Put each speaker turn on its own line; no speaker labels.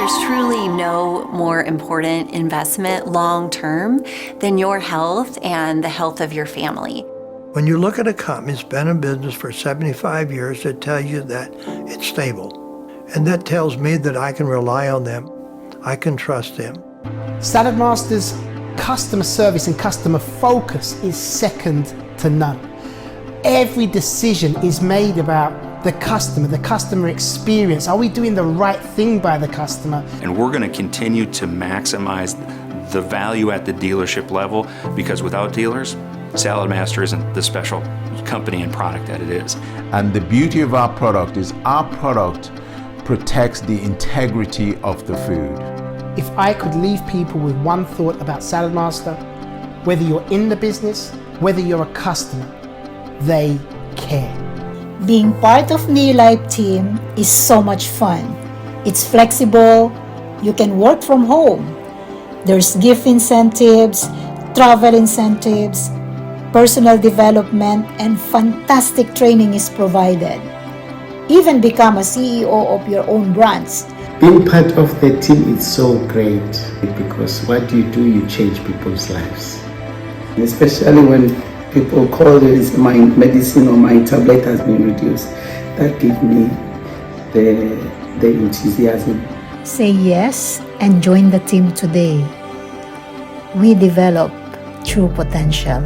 There's truly no more important investment long term than your health and the health of your family.
When you look at a company that's been in business for 75 years, it tells you that it's stable. And that tells me that I can rely on them. I can trust them.
Saladmaster's customer service and customer focus is second to none. Every decision is made about the customer experience. Are we doing the right thing by the customer?
And we're going to continue to maximize the value at the dealership level, because without dealers, Saladmaster isn't the special company and product that it is.
And the beauty of our product is our product protects the integrity of the food.
If I could leave people with one thought about Saladmaster, whether you're in the business, whether you're a customer, they care.
Being part of Neolife team is so much fun. It's flexible, you can work from home. There's gift incentives, travel incentives, personal development, and fantastic training is provided. Even become a CEO of your own branch.
Being part of the team is so great, because what you do, you change people's lives. And especially when people call it my medicine or my tablet has been reduced, that gives me the enthusiasm.
Say yes and join the team today. We develop true potential.